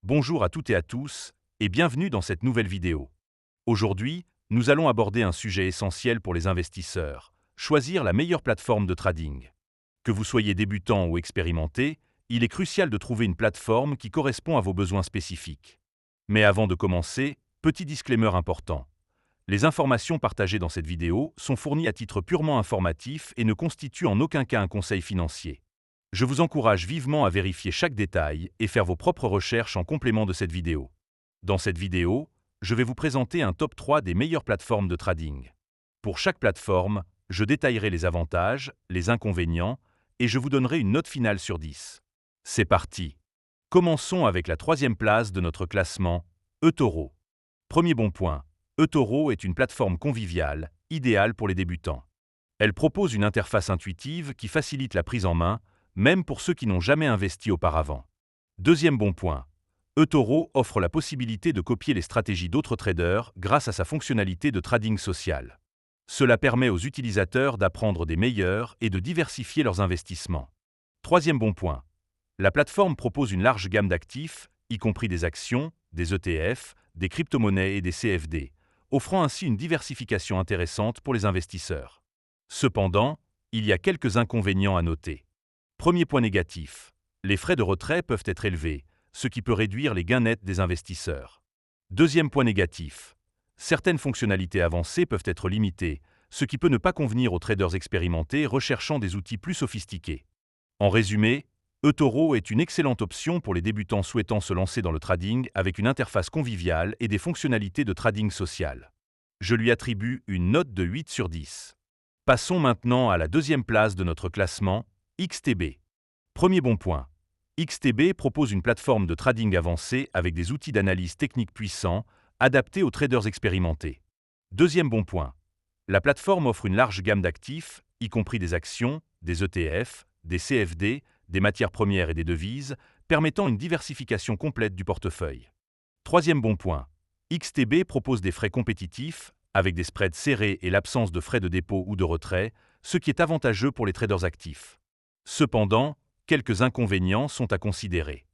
Bonjour à toutes et à tous, et bienvenue dans cette nouvelle vidéo. Aujourd'hui, nous allons aborder un sujet essentiel pour les investisseurs, choisir la meilleure plateforme de trading. Que vous soyez débutant ou expérimenté, il est crucial de trouver une plateforme qui correspond à vos besoins spécifiques. Mais avant de commencer, petit disclaimer important. Les informations partagées dans cette vidéo sont fournies à titre purement informatif et ne constituent en aucun cas un conseil financier. Je vous encourage vivement à vérifier chaque détail et faire vos propres recherches en complément de cette vidéo. Dans cette vidéo, je vais vous présenter un top 3 des meilleures plateformes de trading. Pour chaque plateforme, je détaillerai les avantages, les inconvénients, et je vous donnerai une note finale sur 10. C'est parti! Commençons avec la troisième place de notre classement, eToro. Premier bon point, eToro est une plateforme conviviale, idéale pour les débutants. Elle propose une interface intuitive qui facilite la prise en main, même pour ceux qui n'ont jamais investi auparavant. Deuxième bon point, eToro offre la possibilité de copier les stratégies d'autres traders grâce à sa fonctionnalité de trading social. Cela permet aux utilisateurs d'apprendre des meilleurs et de diversifier leurs investissements. Troisième bon point, la plateforme propose une large gamme d'actifs, y compris des actions, des ETF, des crypto-monnaies et des CFD, offrant ainsi une diversification intéressante pour les investisseurs. Cependant, il y a quelques inconvénients à noter. Premier point négatif, les frais de retrait peuvent être élevés, ce qui peut réduire les gains nets des investisseurs. Deuxième point négatif, certaines fonctionnalités avancées peuvent être limitées, ce qui peut ne pas convenir aux traders expérimentés recherchant des outils plus sophistiqués. En résumé, eToro est une excellente option pour les débutants souhaitant se lancer dans le trading avec une interface conviviale et des fonctionnalités de trading social. Je lui attribue une note de 8 sur 10. Passons maintenant à la deuxième place de notre classement, XTB. Premier bon point. XTB propose une plateforme de trading avancée avec des outils d'analyse technique puissants, adaptés aux traders expérimentés. Deuxième bon point. La plateforme offre une large gamme d'actifs, y compris des actions, des ETF, des CFD, des matières premières et des devises, permettant une diversification complète du portefeuille. Troisième bon point. XTB propose des frais compétitifs, avec des spreads serrés et l'absence de frais de dépôt ou de retrait, ce qui est avantageux pour les traders actifs. Cependant, quelques inconvénients sont à considérer.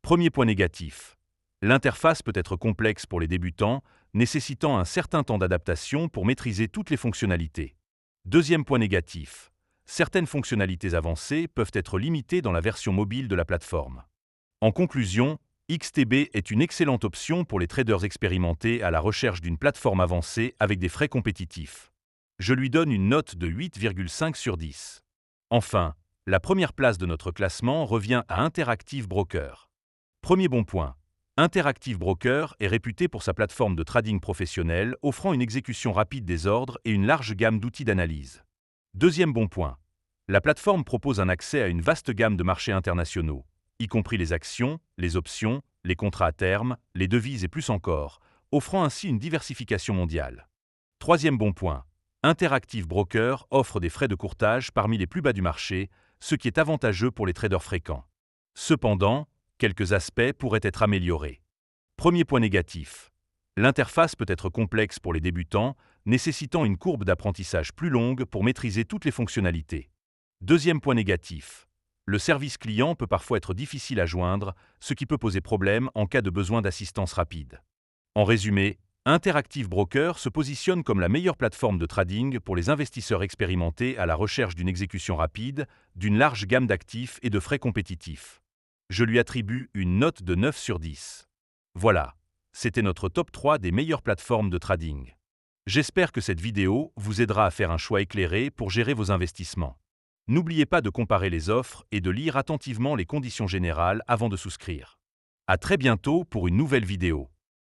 Premier point négatif. L'interface peut être complexe pour les débutants, nécessitant un certain temps d'adaptation pour maîtriser toutes les fonctionnalités. Deuxième point négatif. Certaines fonctionnalités avancées peuvent être limitées dans la version mobile de la plateforme. En conclusion, XTB est une excellente option pour les traders expérimentés à la recherche d'une plateforme avancée avec des frais compétitifs. Je lui donne une note de 8,5 sur 10. Enfin, la première place de notre classement revient à Interactive Broker. Premier bon point. Interactive Broker est réputé pour sa plateforme de trading professionnel offrant une exécution rapide des ordres et une large gamme d'outils d'analyse. Deuxième bon point. La plateforme propose un accès à une vaste gamme de marchés internationaux, y compris les actions, les options, les contrats à terme, les devises et plus encore, offrant ainsi une diversification mondiale. Troisième bon point. Interactive Broker offre des frais de courtage parmi les plus bas du marché, ce qui est avantageux pour les traders fréquents. Cependant, quelques aspects pourraient être améliorés. Premier point négatif. L'interface peut être complexe pour les débutants, nécessitant une courbe d'apprentissage plus longue pour maîtriser toutes les fonctionnalités. Deuxième point négatif. Le service client peut parfois être difficile à joindre, ce qui peut poser problème en cas de besoin d'assistance rapide. En résumé, Interactive Broker se positionne comme la meilleure plateforme de trading pour les investisseurs expérimentés à la recherche d'une exécution rapide, d'une large gamme d'actifs et de frais compétitifs. Je lui attribue une note de 9 sur 10. Voilà, c'était notre top 3 des meilleures plateformes de trading. J'espère que cette vidéo vous aidera à faire un choix éclairé pour gérer vos investissements. N'oubliez pas de comparer les offres et de lire attentivement les conditions générales avant de souscrire. À très bientôt pour une nouvelle vidéo.